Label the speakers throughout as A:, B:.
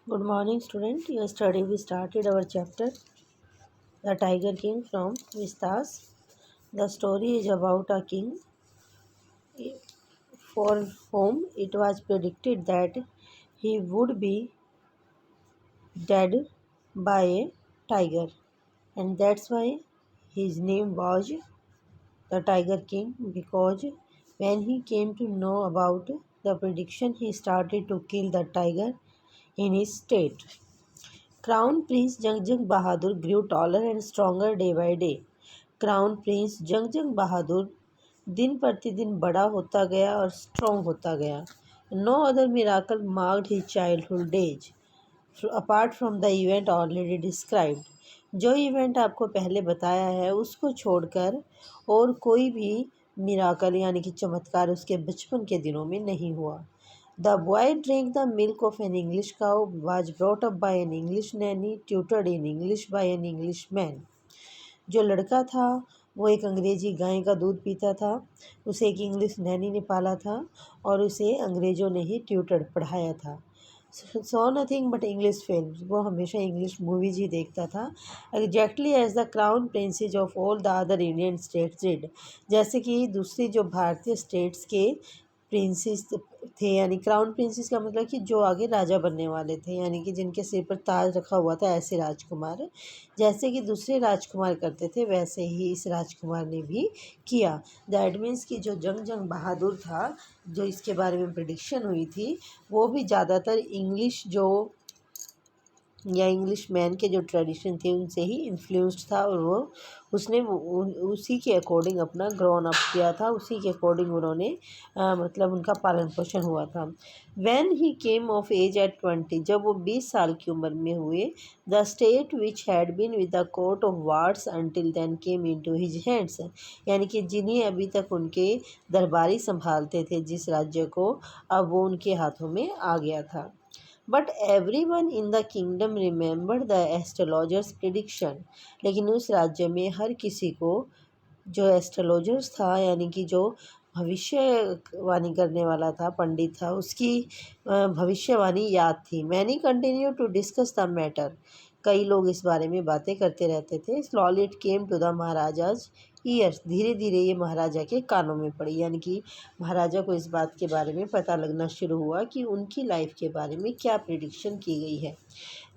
A: Good morning, student. Yesterday we started our chapter The Tiger King from Vistas. The story is about a king for whom it was predicted that he would be dead by a tiger, and that's why his name was the Tiger King. Because when he came to know about the prediction, he started to kill the tiger in his state. Crown Prince Jangjang Bahadur grew taller and stronger day by day. Crown prince Jung Jung Bahadur दिन प्रतिदिन बड़ा होता गया और strong होता गया. No other miracle marked his childhood days apart from the event already described. जो इवेंट आपको पहले बताया है उसको छोड़कर और कोई भी मिराकल यानी कि चमत्कार उसके बचपन के दिनों में नहीं हुआ. The boy drink the milk of an English cow was brought up by an English Naini tutored in English by an English man. जो लड़का था वो एक अंग्रेजी गाय का दूध पीता था. उसे एक इंग्लिश नैनी ने पाला था और उसे अंग्रेज़ों ने ही ट्यूटर्ड पढ़ाया था. Saw nothing but English film. वो हमेशा इंग्लिश मूवीज ही देखता था. Exactly as the crown princes of all the other Indian states did. जैसे कि दूसरी जो भारतीय स्टेट्स के प्रिंसेस थे, यानी क्राउन प्रिंसेस का मतलब कि जो आगे राजा बनने वाले थे, यानी कि जिनके सिर पर ताज रखा हुआ था, ऐसे राजकुमार. जैसे कि दूसरे राजकुमार करते थे वैसे ही इस राजकुमार ने भी किया. दैट मीन्स कि जो जंग बहादुर था, जो इसके बारे में प्रिडिक्शन हुई थी, वो भी ज़्यादातर इंग्लिश जो या इंग्लिश मैन के जो ट्रेडिशन थे उनसे ही इन्फ्लुएंस्ड था. और वो उसने उसी के अकॉर्डिंग अपना ग्रोन अप किया था. उसी के अकॉर्डिंग उन्होंने मतलब उनका पालन पोषण हुआ था. When he came of age at 20, जब वो 20 साल की उम्र में हुए, the state which had been with the court of wards until then came into his hands. यानी कि जिन्हें अभी तक उनके दरबारी संभालते थे जिस राज्य को, अब वो उनके हाथों में आ गया था. But every one in the kingdom remembered the astrologers prediction. लेकिन उस राज्य में हर किसी को जो एस्ट्रोलॉजर्स था, यानी कि जो भविष्यवाणी करने वाला था, पंडित था, उसकी भविष्यवाणी याद थी. Many continue to discuss the matter. कई लोग इस बारे में बातें करते रहते थे. Slowly it came to the Maharaja's ears. धीरे धीरे ये महाराजा के कानों में पड़ी, यानी कि महाराजा को इस बात के बारे में पता लगना शुरू हुआ कि उनकी लाइफ के बारे में क्या प्रिडिक्शन की गई है.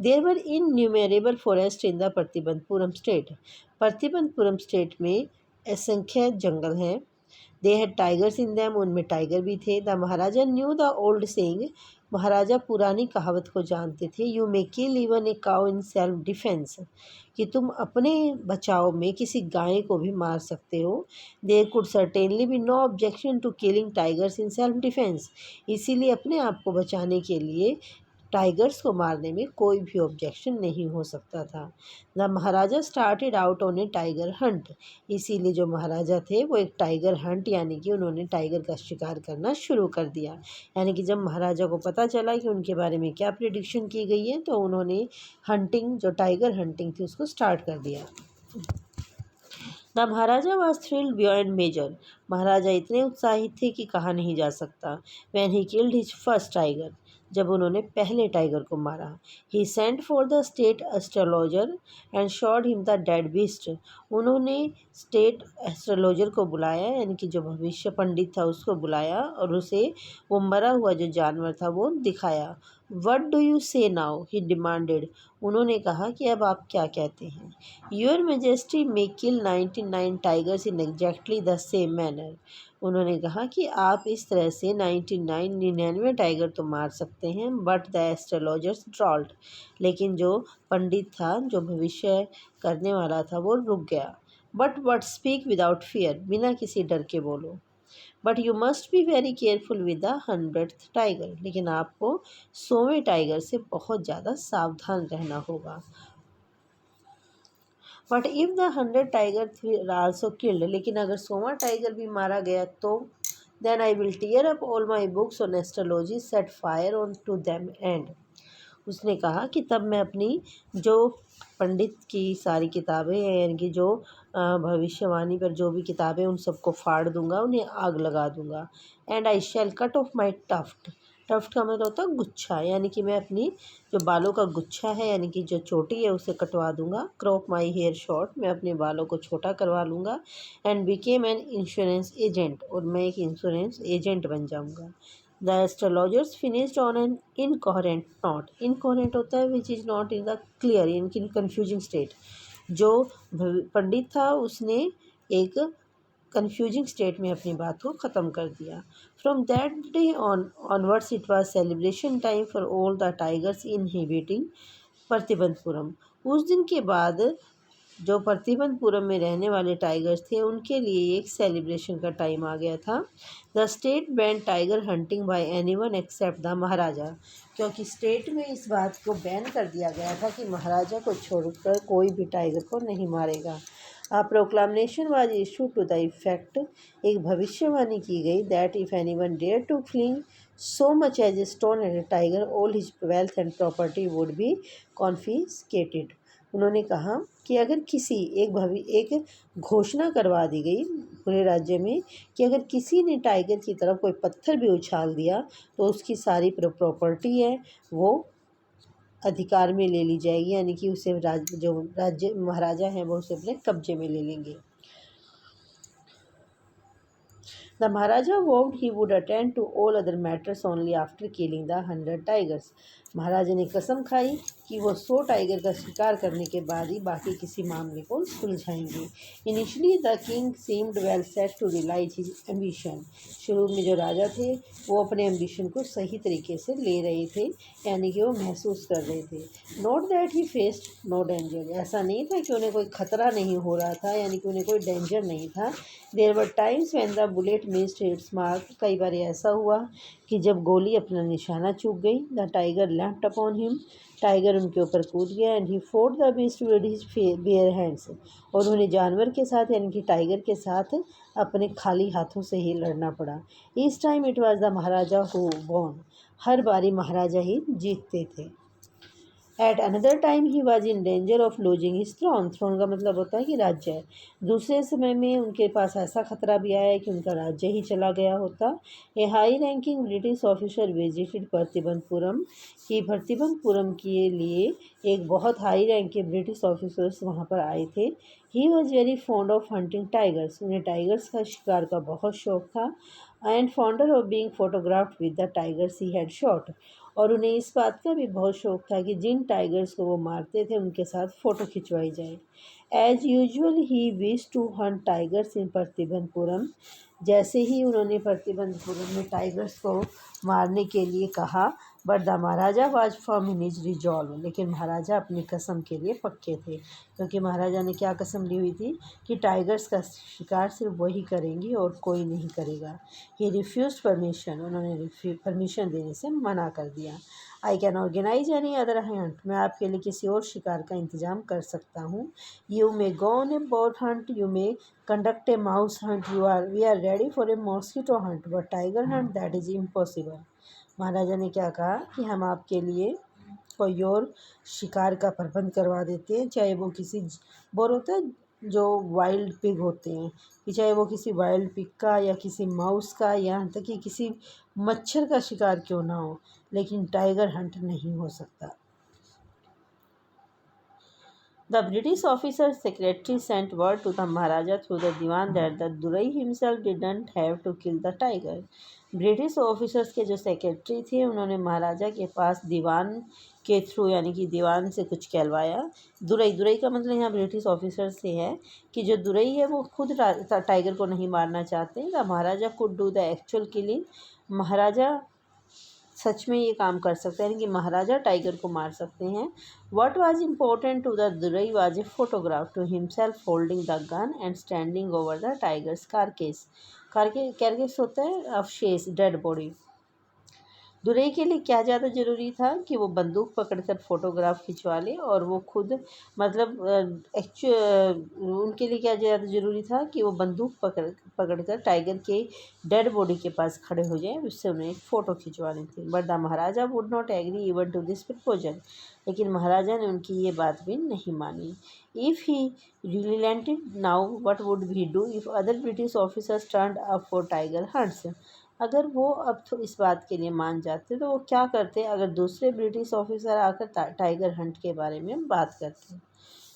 A: There were innumerable forests in the Pratibandhapuram state. Pratibandhapuram state में असंख्य जंगल हैं. They had tigers in them. उनमें टाइगर भी थे. The Maharaja knew the old saying. महाराजा पुरानी कहावत को जानते थे. You may kill even a cow in self defence. कि तुम अपने बचाव में किसी गाय को भी मार सकते हो. There could certainly be no objection to killing tigers in self defence. इसीलिए अपने आप को बचाने के लिए टाइगर्स को मारने में कोई भी ऑब्जेक्शन नहीं हो सकता था. The Maharaja started out on A tiger Hunt. इसीलिए जो महाराजा थे वो एक टाइगर हंट यानी कि उन्होंने टाइगर का शिकार करना शुरू कर दिया. यानी कि जब महाराजा को पता चला कि उनके बारे में क्या प्रिडिक्शन की गई है तो उन्होंने हंटिंग, जो टाइगर हंटिंग थी, उसको स्टार्ट कर दिया. The Maharaja was thrilled beyond measure. महाराजा इतने उत्साहित थे कि कहा नहीं जा सकता. When he killed his first tiger. जब उन्होंने पहले टाइगर को मारा. He sent for the state astrologer and showed him the dead beast. उन्होंने स्टेट एस्ट्रोलॉजर को बुलाया, यानी कि जो भविष्य पंडित था उसको बुलाया और उसे वो मरा हुआ जो जानवर था वो दिखाया. वट डू यू से नाउ, ही डिमांडेड. उन्होंने कहा कि अब आप क्या कहते हैं. Your majesty may kill 99 tigers in exactly the same manner. उन्होंने कहा कि आप इस तरह से 99 टाइगर तो मार सकते हैं. But the astrologers drawled. लेकिन जो पंडित था, जो भविष्य करने वाला था, वो रुक गया. But speak without fear. बिना किसी डर के बोलो. But you must be very careful with the 100th tiger. लेकिन आपको 100वें टाइगर से बहुत ज़्यादा सावधान रहना होगा. But if the 100 tiger also killed. लेकिन अगर 100वां टाइगर भी मारा गया तो then I will tear up all my books on astrology, set fire on to them and. उसने कहा कि तब मैं अपनी जो पंडित की सारी किताबें हैं, यानी कि जो भविष्यवाणी पर जो भी किताबें, उन सबको फाड़ दूंगा, उन्हें आग लगा दूंगा. And I shall cut off my tuft. Tuft का मतलब होता है गुच्छा, यानी कि मैं अपनी जो बालों का गुच्छा है यानी कि जो चोटी है उसे कटवा दूंगा। क्रॉप माई हेयर शॉर्ट, मैं अपने बालों को छोटा करवा लूँगा। And became an insurance agent, और मैं एक इंश्योरेंस एजेंट बन जाऊँगा। The astrologers finished on an incoherent not, incoherent होता है which is not in the clear, in confusing state. जो पंडित था उसने एक कन्फ्यूजिंग स्टेट में अपनी बात को ख़त्म कर दिया। From that day onwards it was celebration time for all the tigers inhibiting Pratibandapuram. उस दिन के बाद जो प्रतिबंधपुरम में रहने वाले टाइगर्स थे उनके लिए एक सेलिब्रेशन का टाइम आ गया था। The state ban tiger hunting by anyone except the Maharaja, क्योंकि स्टेट में इस बात को बैन कर दिया गया था कि महाराजा को छोड़कर कोई भी टाइगर को नहीं मारेगा। A proclamation was issued to the effect, एक भविष्यवाणी की गई, that if anyone dared to fling so much as a stone at a tiger, all his wealth and property would be confiscated. उन्होंने कहा कि अगर किसी एक घोषणा करवा दी गई पूरे राज्य में कि अगर किसी ने टाइगर की तरफ कोई पत्थर भी उछाल दिया तो उसकी सारी प्रॉपर्टी है वो अधिकार में ले ली जाएगी, यानी कि उसे जो राज्य महाराजा हैं वो उसे अपने कब्जे में ले लेंगे। The Maharaja vowed he would attend to all other matters only after killing the 100 tigers. महाराजा ने कसम खाई कि वो 100 टाइगर का शिकार करने के बाद ही बाकी किसी मामले को सुलझाएंगे। Initially the king seemed well set to realise his ambition, शुरू में जो राजा थे वो अपने एम्बिशन को सही तरीके से ले रहे थे, यानी कि वो महसूस कर रहे थे। Not that he faced no danger, ऐसा नहीं था कि उन्हें कोई खतरा नहीं हो रहा था, यानी कि उन्हें कोई डेंजर नहीं था। There were times when the bullet missed its mark, कई बार ऐसा हुआ कि जब गोली अपना निशाना चूक गई। The tiger lapped upon him, tiger उनके ऊपर कूद गया। And he Ford the beast with his bare hands, और उन्हें जानवर के साथ यानी कि टाइगर के साथ अपने खाली हाथों से ही लड़ना पड़ा। इस time it was the Maharaja who won, हर बारी महाराजा ही जीतते थे। At another time he was in danger of losing his throne, throne का मतलब होता है कि राज्य है। दूसरे समय में उनके पास ऐसा खतरा भी आया है कि उनका राज्य ही चला गया होता। A high ranking British officer visited Pratibandapuram, कि प्रतिबंधपुरम के लिए एक बहुत हाई रैंक के ब्रिटिश ऑफिसर्स वहाँ पर आए थे। He was very fond of hunting tigers, उन्हें टाइगर्स का शिकार का बहुत शौक था। And fonder of being photographed with the tigers he had shot, और उन्हें इस बात का भी बहुत शौक था कि जिन टाइगर्स को वो मारते थे उनके साथ फ़ोटो खिंचवाई जाए। As usual he wish to hunt tigers in Pratibandhapuram, जैसे ही उन्होंने प्रतिबंधपुरम में टाइगर्स को मारने के लिए कहा। But the Maharaja was firm in his resolve, लेकिन महाराजा अपनी कसम के लिए पक्के थे, क्योंकि महाराजा ने क्या कसम ली हुई थी कि टाइगर्स का शिकार सिर्फ वही करेंगी और कोई नहीं करेगा। ही रिफ्यूज़ परमिशन, उन्होंने परमिशन देने से मना कर दिया। I can organise any other hunt, मैं आपके लिए किसी और शिकार का इंतज़ाम कर सकता हूँ। You may go on a bird hunt, you may conduct a mouse hunt, we are ready for a mosquito hunt, but tiger hunt that is impossible. Maharaja ने क्या कहा कि हम आपके लिए कोई और शिकार का प्रबंध करवा देते हैं, चाहे वो किसी बोर होता है जो वाइल्ड पिग होते हैं, कि चाहे वो किसी वाइल्ड पिग का या किसी माउस का, यहाँ तक कि किसी मच्छर का शिकार क्यों ना हो, लेकिन टाइगर हंट नहीं हो सकता। The British officer's secretary sent word to the Maharaja through the Diwan that the Durai himself didn't have to kill the tiger. British officers के जो सेक्रेटरी थे उन्होंने महाराजा के पास दीवान के थ्रू यानी कि दीवान से कुछ कहलवाया। दुरई का मतलब यहाँ ब्रिटिश ऑफिसर से है कि जो दुरई है वो खुद टाइगर को नहीं मारना चाहते। The Maharaja could do the actual killing, Maharaja सच में ये काम कर सकते हैं, यानी कि महाराजा टाइगर को मार सकते हैं। What was important to the Durai was a photograph to himself holding the gun and standing over the tiger's carcass, carcass होता है अवशेष, डेड बॉडी। दुरई के लिए क्या ज़्यादा ज़रूरी था कि वो बंदूक पकड़कर फ़ोटोग्राफ खिंचवा ले, और वो खुद मतलब उनके लिए क्या ज़्यादा ज़रूरी था कि वो बंदूक पकड़कर टाइगर के डेड बॉडी के पास खड़े हो जाएं, उससे उन्हें एक फ़ोटो खिंचवानी थी। But the Maharaja would not agree even to this proposal, लेकिन महाराजा ने उनकी ये बात भी नहीं मानी। If he relented now what would he do if other British officers turned up for tiger hunts, अगर वो अब तो इस बात के लिए मान जाते तो वो क्या करते अगर दूसरे ब्रिटिश ऑफिसर आकर टाइगर हंट के बारे में बात करते।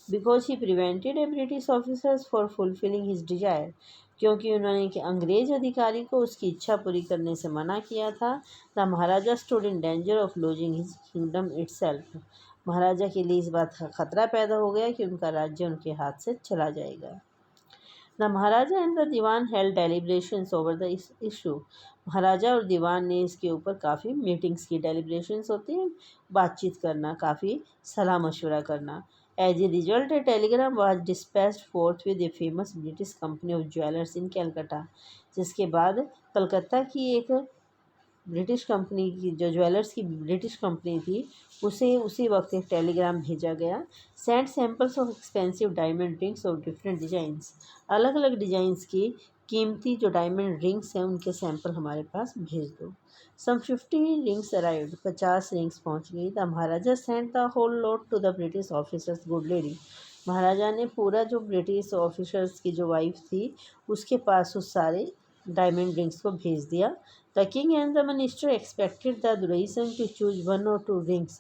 A: Because he prevented A British officers for fulfilling his Dzire, क्योंकि उन्होंने कि अंग्रेज अधिकारी को उसकी इच्छा पूरी करने से मना किया था। The Maharaja stood in danger of losing his kingdom itself, Maharaja के लिए इस बात का खतरा पैदा हो गया कि उनका राज्य उनके हाथ से चला जाएगा। The Maharaja and the Dewan held deliberations over the issue, Maharaja और दीवान ने इसके ऊपर काफ़ी मीटिंग्स की। डेलिब्रेशंस होती हैं बातचीत करना, काफ़ी सलाह मशवरा करना। As a result a telegram was dispatched forth with a famous British company of jewellers in Calcutta, जिसके बाद कलकत्ता की एक ब्रिटिश कंपनी की जो ज्वेलर्स की ब्रिटिश कंपनी थी उसे उसी वक्त एक टेलीग्राम भेजा गया। Send samples of expensive diamond rings of different designs, अलग अलग डिजाइंस की कीमती जो डायमंड रिंग्स हैं उनके सैंपल हमारे पास भेज दो। सम 50 रिंग्स अराइव्ड, 50 रिंग्स पहुंच गई। The Maharaja sent the whole lot to the British officer's good lady, Maharaja ने पूरा जो ब्रिटिश ऑफिसर्स की जो वाइफ थी उसके पास उस सारे डायमंड रिंग्स को भेज दिया। The king and the minister expected the Duraisani to choose 1 or 2 rings,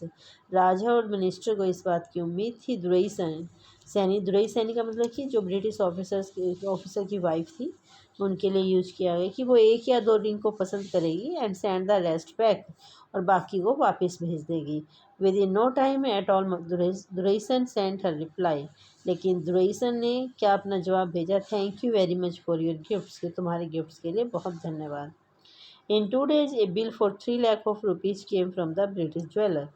A: राजा और मिनिस्टर को इस बात की उम्मीद थी। दुरई सैनी का मतलब कि जो ब्रिटिश ऑफिसर की वाइफ थी उनके लिए यूज किया गया कि वो 1 या 2 रिंग को पसंद करेगी and send the rest back, और बाकी को वापस भेज देगी। Within no time at all Duraisani sent her reply, लेकिन दुरईसन ने क्या अपना जवाब भेजा, thank you very much for your gifts, कि तुम्हारे गिफ्ट्स के लिए बहुत धन्यवाद। In 2 days a bill for 3 lakh of rupees came from the British jeweller,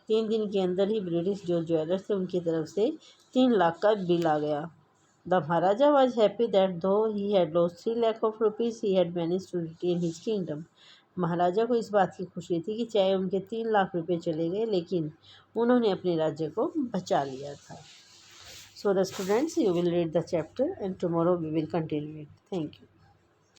A: 3 दिन के अंदर ही ब्रिटिश जो ज्वेलर थे उनकी तरफ से 3 लाख का बिल आ गया। The Maharaja was happy that though he had lost 3 lakh of rupees he had manage to retain his kingdom, Maharaja को इस बात की खुशी थी कि चाहे उनके 3 लाख रुपए चले गए लेकिन उन्होंने अपने राज्य को बचा लिया था। So the students, you will read the chapter and tomorrow we will continue it. Thank you.